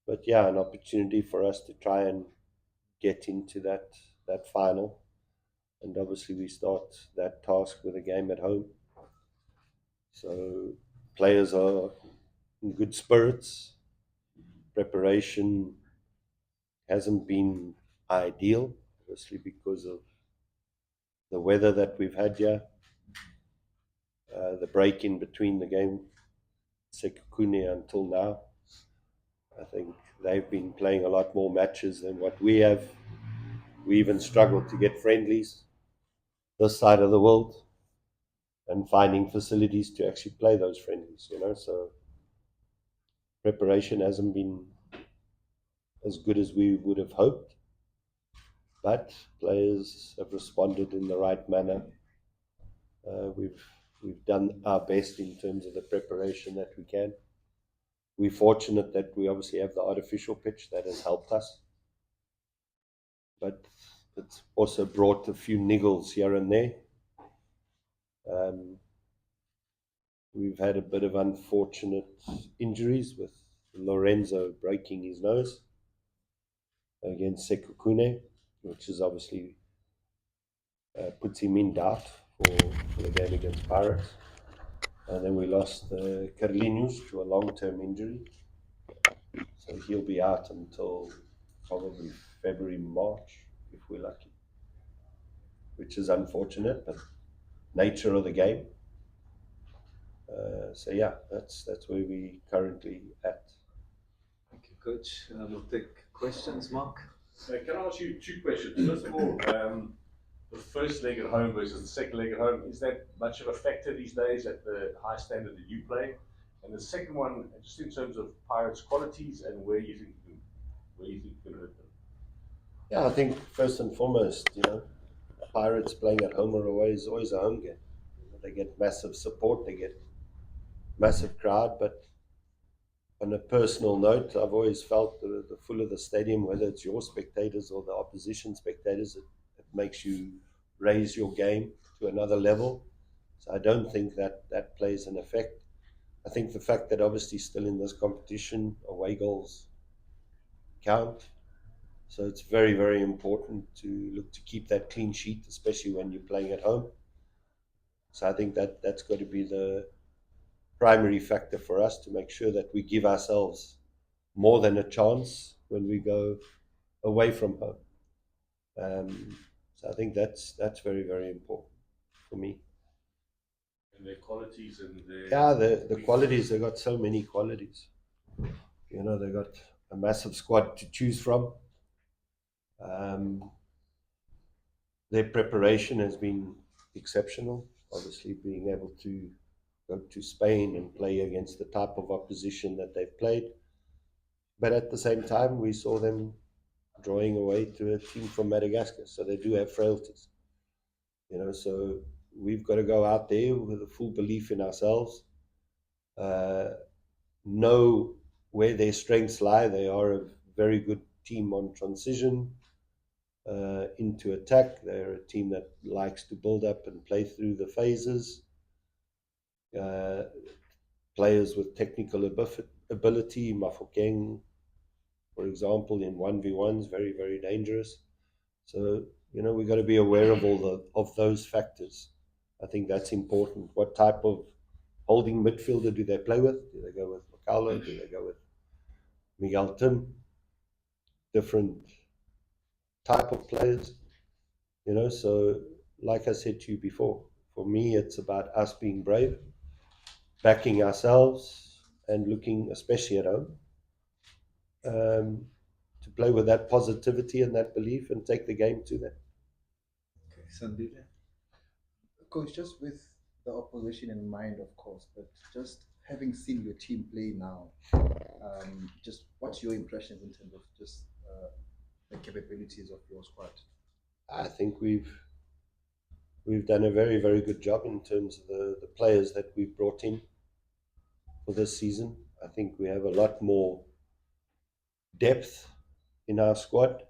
But yeah, an opportunity for us to try and get into that final. And obviously, we start that task with a game at home. So players are in good spirits. Preparation hasn't been ideal, obviously, because of the weather that we've had here, the break in between the game, Sekukune until now. I think they've been playing a lot more matches than what we have. We even struggled to get friendlies this side of the world and finding facilities to actually play those friendlies, So preparation hasn't been as good as we would have hoped, but players have responded in the right manner. We've done our best in terms of the preparation that we can. We're fortunate that we obviously have the artificial pitch that has helped us, but it's also brought a few niggles here and there. Um, we've had a bit of unfortunate injuries with Lorenzo breaking his nose against Sekukune, which is obviously puts him in doubt for the game against Pirates. And then we lost Carlinhos to a long-term injury. So he'll be out until probably February, March, if we're lucky, which is unfortunate, but nature of the game. So yeah, that's where we currently at. Thank you, Coach. We'll take questions, Mark. Can I ask you two questions? First of all, the first leg at home versus the second leg at home, is that much of a factor these days at the high standard that you play? And the second one, just in terms of Pirates' qualities and where you think you can hurt them. Yeah, I think first and foremost, Pirates playing at home or away is always a home game. They get massive support, they get massive crowd, but on a personal note, I've always felt the fuller the stadium, whether it's your spectators or the opposition spectators, it makes you raise your game to another level. So I don't think that plays an effect. I think the fact that obviously still in this competition, away goals count. So it's very, very important to look to keep that clean sheet, especially when you're playing at home. So I think that's got to be the primary factor for us to make sure that we give ourselves more than a chance when we go away from home. So I think that's very, very important for me. And their qualities and their. Yeah, the qualities, they got so many qualities. They got a massive squad to choose from. Um, their preparation has been exceptional. Obviously, being able to go to Spain and play against the type of opposition that they've played. But at the same time, we saw them drawing away to a team from Madagascar. So they do have frailties. So we've got to go out there with a full belief in ourselves, uh, know where their strengths lie. They are a very good team on transition into attack. They're a team that likes to build up and play through the phases. Uh, Players with technical ability, Mafokeng, for example, in 1v1s, very, very dangerous. So, we've got to be aware of all of those factors. I think that's important. What type of holding midfielder do they play with? Do they go with Makalo? Do they go with Miguel Tim? Different type of players, So, like I said to you before, for me, it's about us being brave, backing ourselves, and looking, especially at home, um, to play with that positivity and that belief and take the game to them. Okay, Sandile. Coach, just with the opposition in mind, of course, but just having seen your team play now, just what's your impressions in terms of just the capabilities of your squad? I think we've done a very, very good job in terms of the players that we've brought in for this season. I think we have a lot more depth in our squad.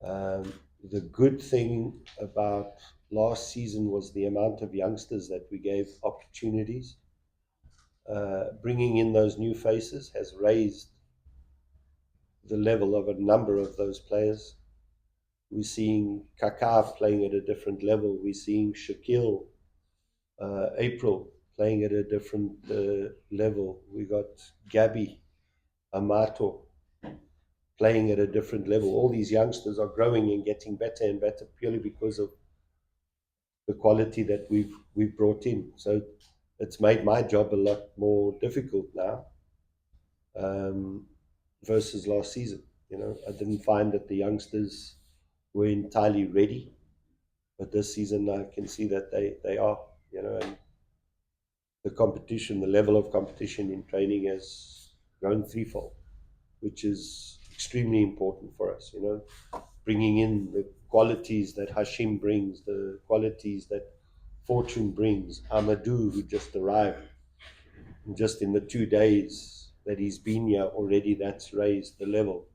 The good thing about last season was the amount of youngsters that we gave opportunities. Bringing in those new faces has raised the level of a number of those players. We're seeing Kaká playing at a different level. We're seeing Shaquille, April playing at a different level. We got Gabby, Amato playing at a different level. All these youngsters are growing and getting better and better purely because of the quality that we've brought in. So it's made my job a lot more difficult now versus last season. You know, I didn't find that the youngsters were entirely ready, but this season I can see that they are. You know, and the competition, the level of competition in training has grown threefold, which is extremely important for us. You know, bringing in the qualities that Hashim brings, the qualities that Fortune brings, Amadou, who just arrived, and just in the 2 days that he's been here already, that's raised the level.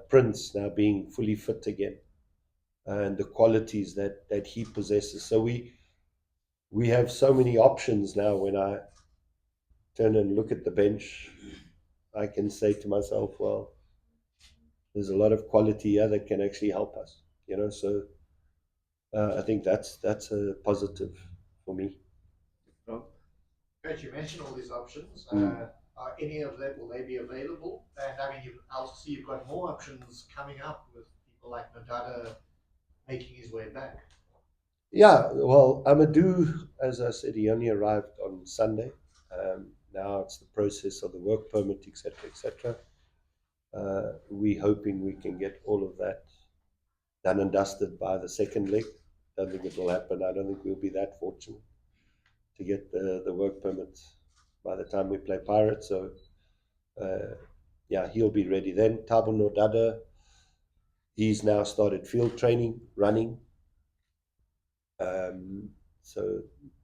Prince now being fully fit again, and the qualities that he possesses. So we have so many options now. When I turn and look at the bench, I can say to myself, well, there's a lot of quality here that can actually help us. You know, so I think that's a positive for me. Rob? Coach, you mentioned all these options. Mm. Are any of them, will they be available? And I mean, I also see you've got more options coming up with people like Nadada making his way back. Yeah, well, Amadou, as I said, he only arrived on Sunday. Now it's the process of the work permit, etc., etc. We're hoping we can get all of that done and dusted by the second leg. Don't think it will happen. I don't think we'll be that fortunate to get the work permit by the time we play Pirates. So, yeah, he'll be ready then. Thabo Nodada, he's now started field training, running. So,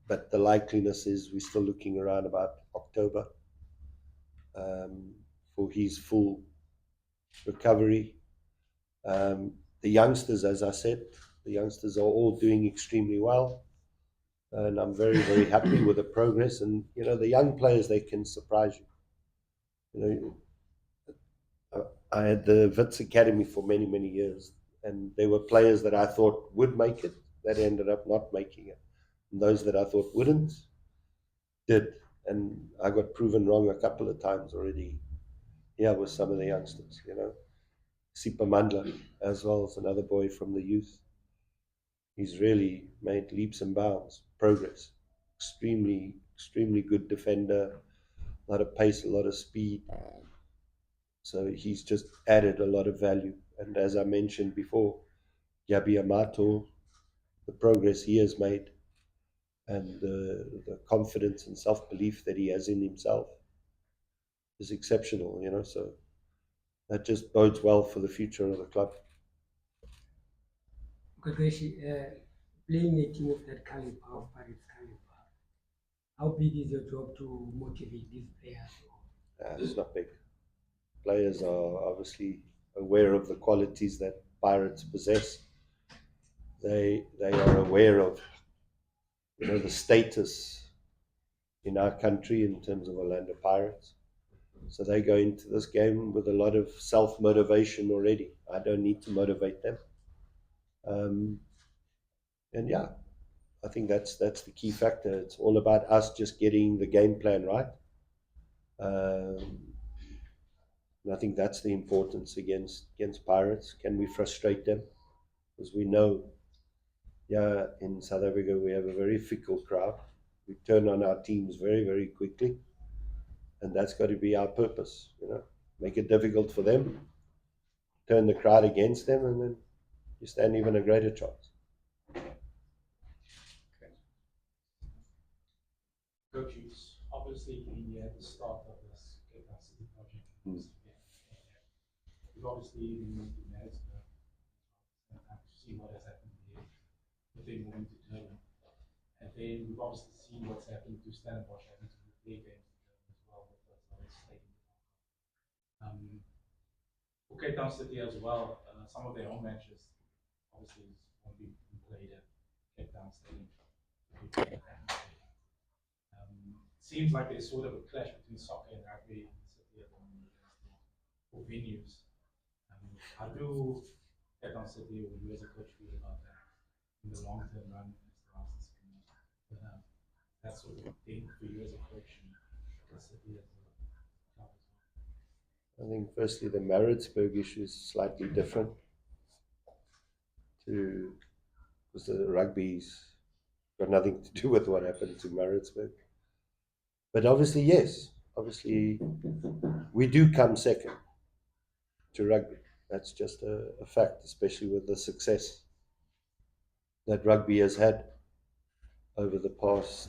but the likeliness is we're still looking around about October for his full recovery. The youngsters, as I said, the youngsters are all doing extremely well. And I'm very, very happy with the progress. And, you know, the young players, they can surprise you. You know, I had the Wits Academy for many, many years. And there were players that I thought would make it that ended up not making it. And those that I thought wouldn't did. And I got proven wrong a couple of times already here with some of the youngsters, you know. Sipa Mandla, as well as another boy from the youth. He's really made leaps and bounds, progress. Extremely, extremely good defender, a lot of pace, a lot of speed. So he's just added a lot of value. And as I mentioned before, Yabi Amato, the progress he has made, and the confidence and self-belief that he has in himself is exceptional, you know. So that just bodes well for the future of the club. Kakeshi, playing a team of that caliber, of Paris caliber, how big is your job to motivate these players? It's not big. Players are obviously aware of the qualities that Pirates possess. They are aware of, you know, the status in our country in terms of Orlando Pirates. So they go into this game with a lot of self-motivation already. I don't need to motivate them. And yeah, I think that's the key factor. It's all about us just getting the game plan right. And I think that's the importance against Pirates. Can we frustrate them? Because we know, yeah, in South Africa we have a very fickle crowd. We turn on our teams very, very quickly, and that's got to be our purpose. You know, make it difficult for them, turn the crowd against them, and then you stand even a greater chance. Coaches, obviously we at the start of this capacity project. We've obviously been managed to see what has happened here within moving to Durban. And then we've obviously seen what's happened to Stellenbosch having to play games as well with what's on stake. For Cape Town City as well, some of their own matches obviously won't be played at Cape Town Stadium. Seems like there's sort of a clash between soccer and rugby in the city at the moment. for venues. How do Cape Town City or you as a coach feel about that in the long term run as far as it's concerned? That sort of thing for you as a coach and the city as a club as well. I think firstly the Maritzburg issue is slightly different to because the rugby's got nothing to do with what happened to Maritzburg. But obviously, yes, obviously we do come second to rugby. That's just a fact, especially with the success that rugby has had over the past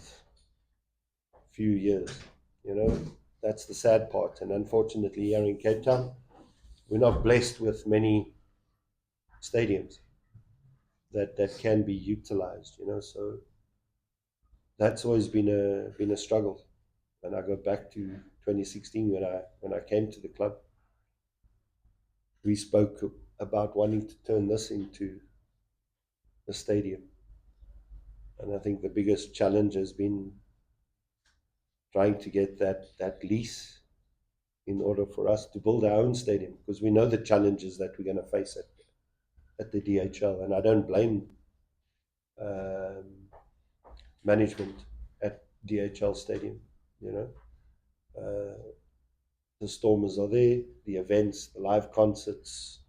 few years. You know, that's the sad part. And unfortunately, here in Cape Town, we're not blessed with many stadiums that can be utilized. You know, so that's always been a struggle. And I go back to 2016 when I came to the club. We spoke about wanting to turn this into a stadium. And I think the biggest challenge has been trying to get that lease in order for us to build our own stadium, because we know the challenges that we're going to face at the DHL. And I don't blame management at DHL Stadium, you know. The Stormers are there, the events, the live concerts,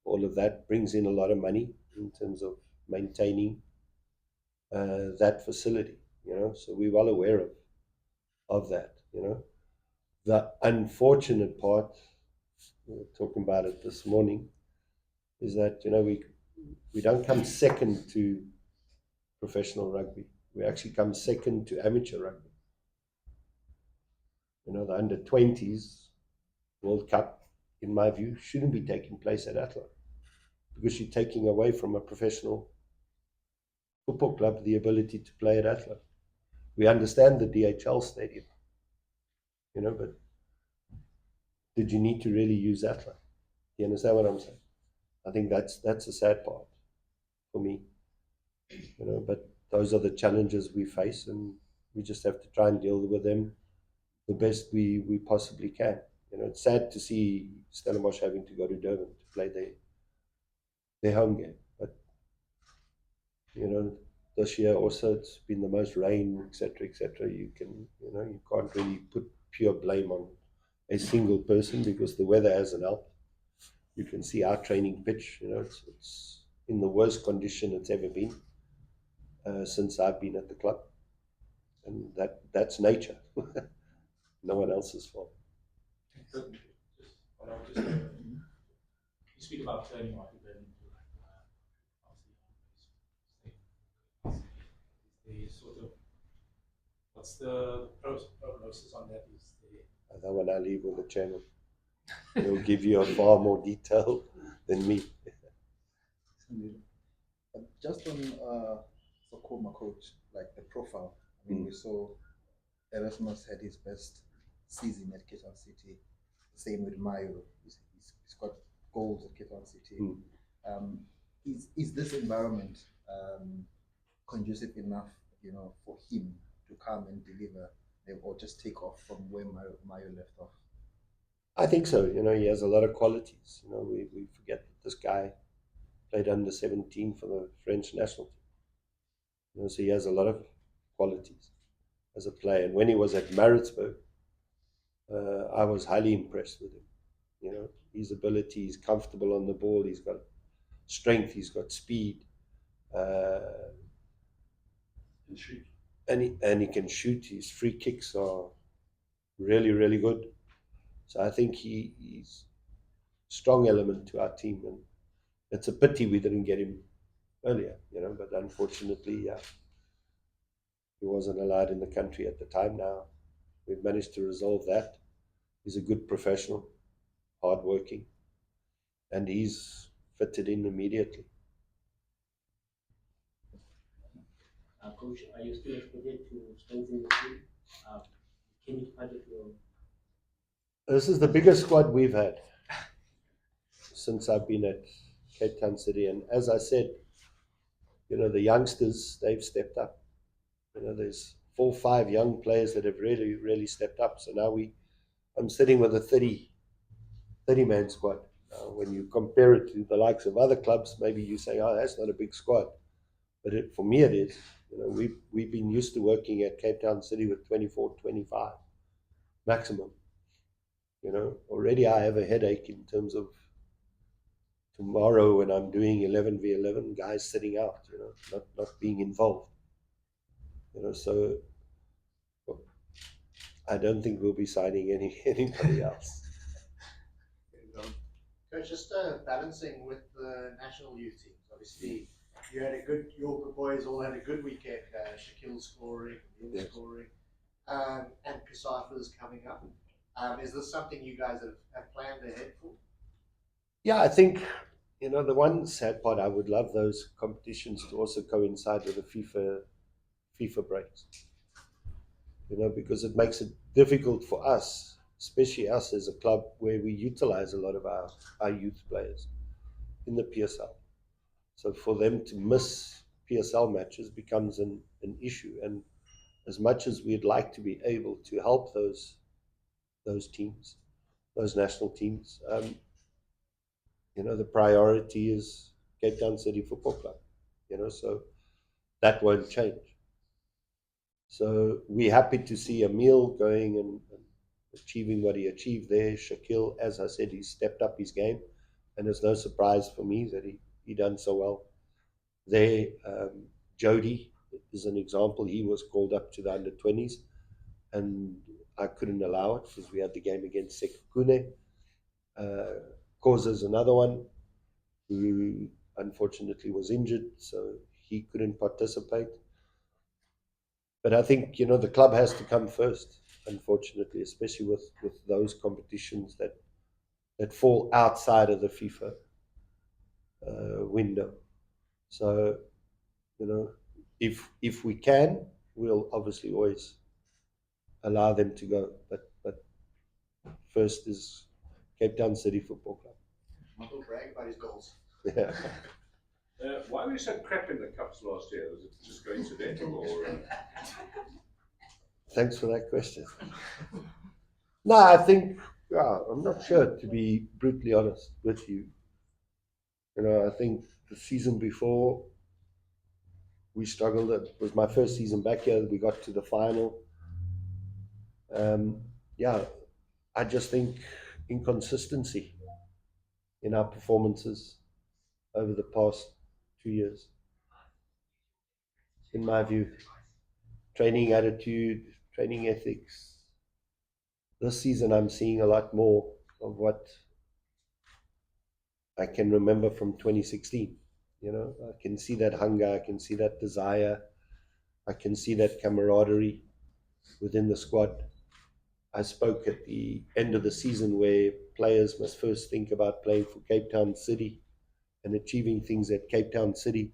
all of that brings in a lot of money in terms of maintaining that facility, you know. So we're well aware of that, you know. The unfortunate part, we were talking about it this morning, is that, you know, we don't come second to professional rugby. We actually come second to amateur rugby. You know, the under-20s World Cup, in my view, shouldn't be taking place at Athlone, because you're taking away from a professional football club the ability to play at Athlone. We understand the DHL stadium, you know, but did you need to really use Athlone? You understand what I'm saying? I think that's a sad part for me, you know, but those are the challenges we face, and we just have to try and deal with them the best we possibly can. You know, it's sad to see Stellenbosch having to go to Durban to play their home game. But, you know, this year also it's been the most rain, etc., etc. You can't really put pure blame on a single person, because the weather hasn't helped. You can see our training pitch, you know, it's in the worst condition it's ever been since I've been at the club. And that's nature. No one else's fault. You speak about turning what you've been into what's the prognosis on that? That one I leave with the chairman. He'll give you a far more detail than me. Just on Soukouna, coach, like the profile. I mean, we saw Erasmus had his best season at Cape Town City. Same with Mayo. He's got goals at Cape Town City. Is this environment conducive enough, you know, for him to come and deliver, or just take off from where Mayo left off? I think so. You know, he has a lot of qualities. You know, we forget that this guy played under 17 for the French national team. You know, so he has a lot of qualities as a player. And when he was at Maritzburg, I was highly impressed with him. You know, his ability, he's comfortable on the ball, he's got strength, he's got speed, and he can shoot. His free kicks are really, really good. So I think he's a strong element to our team, and it's a pity we didn't get him earlier, you know, but unfortunately, he wasn't allowed in the country at the time. Now we've managed to resolve that. He's a good professional, hardworking, and he's fitted in immediately. Coach, are you still expected to strengthen the team? Can you budget your? This is the biggest squad we've had since I've been at Cape Town City, and as I said, you know, the youngsters, they've stepped up. You know, there's 4 or 5 young players that have really, really stepped up. So now I'm sitting with a 30-man squad. When you compare it to the likes of other clubs, maybe you say, oh, that's not a big squad. But for me, it is. We've been used to working at Cape Town City with 24, 25 maximum. Already I have a headache in terms of tomorrow when I'm doing 11v11, guys sitting out, not being involved. So I don't think we'll be signing anybody else. Coach, just balancing with the national youth teams. Obviously, your boys all had a good weekend. Shaquille scoring, Neil scoring, and Kasafa's coming up. Is this something you guys have planned ahead for? Yeah, I think, the one sad part, I would love those competitions to also coincide with the FIFA breaks. Because it makes it difficult for us, especially us as a club where we utilize a lot of our youth players in the PSL. So for them to miss PSL matches becomes an issue. And as much as we'd like to be able to help those teams, those national teams, the priority is Cape Town City Football Club, so that won't change. So we're happy to see Emil going and achieving what he achieved there. Shaquille, as I said, he stepped up his game, and it's no surprise for me that he done so well there. Jody is an example. He was called up to the under-20s, and I couldn't allow it because we had the game against Sekune. Causes another one who unfortunately was injured, so he couldn't participate. But I think, the club has to come first, unfortunately, especially with those competitions that fall outside of the FIFA window. So, if we can, we'll obviously always allow them to go. But first is Cape Town City Football Club. Michael brag about his goals. Yeah. Why were you so crap in the cups last year? Was it just coincidental, or? Thanks for that question. No, I think, I'm not sure, to be brutally honest with you. I think the season before we struggled. It was my first season back here. We got to the final. I just think inconsistency in our performances over the past 2 years, in my view. Training attitude, training ethics. This season I'm seeing a lot more of what I can remember from 2016. I can see that hunger, I can see that desire, I can see that camaraderie within the squad. I spoke at the end of the season where players must first think about playing for Cape Town City and achieving things at Cape Town City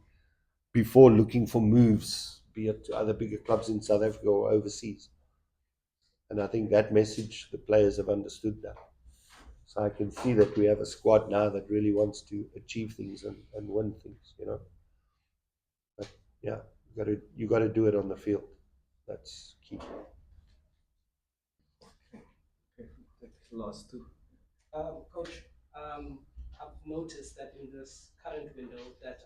before looking for moves, be it to other bigger clubs in South Africa or overseas. And I think that message the players have understood now. So I can see that we have a squad now that really wants to achieve things and win things, But yeah, you got to do it on the field. That's key. Last two. Coach, I've noticed that in this current window that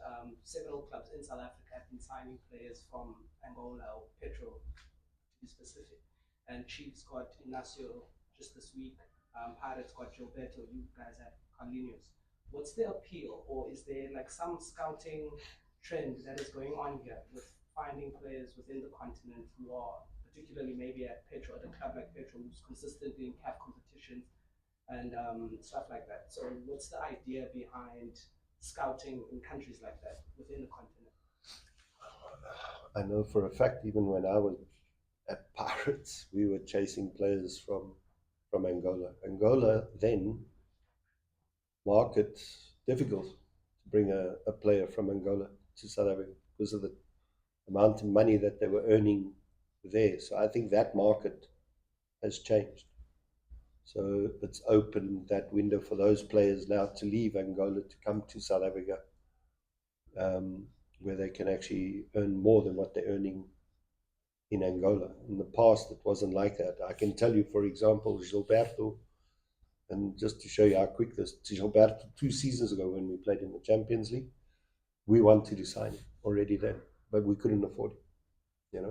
several clubs in South Africa have been signing players from Angola or Petro, to be specific. And Chiefs got Inacio just this week. Pirates got Gilberto. You guys have Carlinhos. What's the appeal, or is there like some scouting trend that is going on here with finding players within the continent who are particularly maybe at Petro, at a club like Petro, who's consistently in CAF competitions and stuff like that? So what's the idea behind scouting in countries like that within the continent? I know for a fact, even when I was at Pirates, we were chasing players from Angola. Angola then market difficult to bring a player from Angola to South Africa because of the amount of money that they were earning there. So I think that market has changed. So it's opened that window for those players now to leave Angola to come to South Africa, where they can actually earn more than what they're earning in Angola. In the past, it wasn't like that. I can tell you, for example, Gilberto And just to show you how quick this, about 2 seasons ago when we played in the Champions League, we wanted to sign him already then, but we couldn't afford it,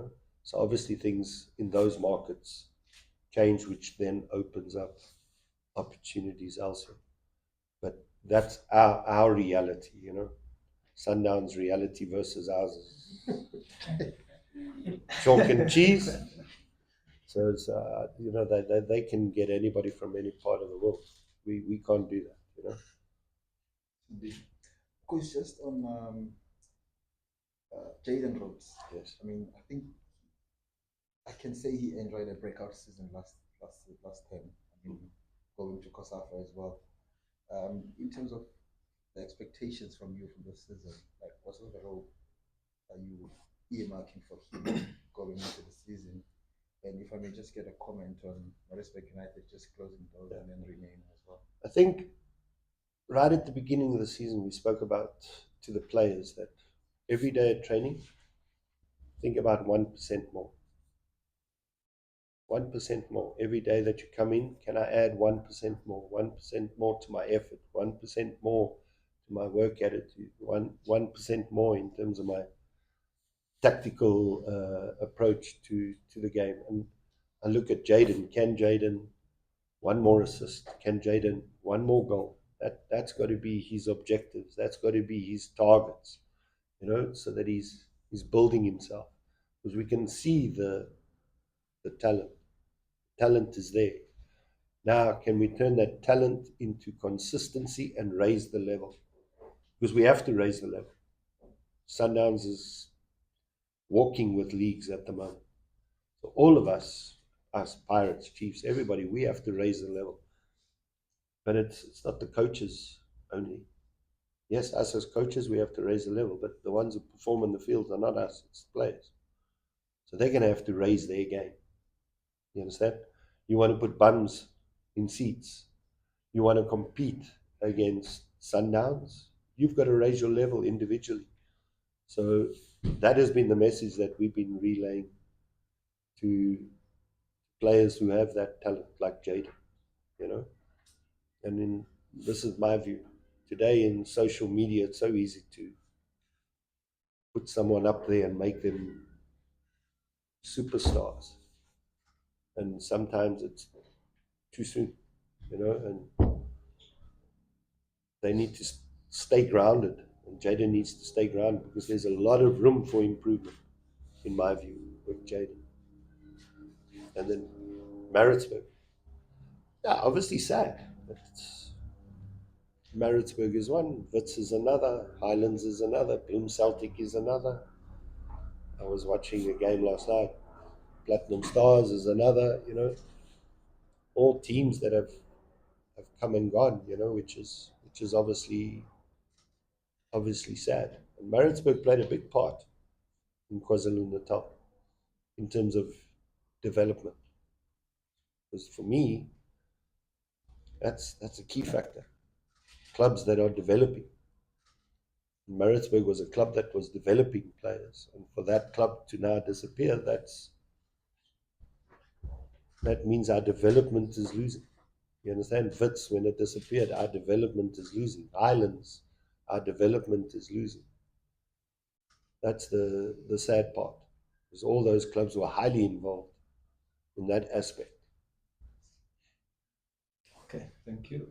So obviously things in those markets change, which then opens up opportunities elsewhere. But that's our reality, Sundown's reality versus ours is chalk and cheese. So it's, they can get anybody from any part of the world. We can't do that, Indeed. Coach, just on Jaden Rhodes. Yes. I mean, I think I can say he enjoyed a breakout season last term. I mean, going to COSAFA as well. In terms of the expectations from you from this season, like what sort of role are you earmarking for him going into the season? And if I may just get a comment on Maritzburg United just closing doors and then renaming as well. I think right at the beginning of the season, we spoke about to the players that every day at training, think about 1% more. 1% more. Every day that you come in, can I add 1% more? 1% more to my effort, 1% more to my work attitude, 1% more in terms of my tactical approach to the game. And I look at Jaden. Can Jaden one more assist? Can Jaden one more goal? That's got to be his objectives. That's got to be his targets, so that he's building himself. Because we can see the talent. Talent is there. Now, can we turn that talent into consistency and raise the level? Because we have to raise the level. Sundowns is walking with leagues at the moment. So all of us Pirates, Chiefs, everybody, we have to raise the level. But it's not the coaches only. Yes, us as coaches, we have to raise the level, but the ones who perform in the field are not us, it's the players. So they're going to have to raise their game. You understand? You want to put bums in seats. You want to compete against Sundowns. You've got to raise your level individually. So that has been the message that we've been relaying to players who have that talent, like Jaden, And this is my view. Today in social media, it's so easy to put someone up there and make them superstars. And sometimes it's too soon, and they need to stay grounded. And Jaden needs to stay grounded because there's a lot of room for improvement, in my view, with Jaden. And then Maritzburg. Yeah, obviously sad. But Maritzburg is one, Wits is another, Highlands is another, Bloem Celtic is another. I was watching a game last night. Platinum Stars is another, all teams that have come and gone, which is obviously sad. And Maritzburg played a big part in KwaZulu-Natal in terms of development. Because for me, that's a key factor. Clubs that are developing. Maritzburg was a club that was developing players, and for that club to now disappear, that means our development is losing. You understand? Wits, when it disappeared, our development is losing. Islands, our development is losing. That's the sad part, because all those clubs were highly involved in that aspect. Okay, thank you.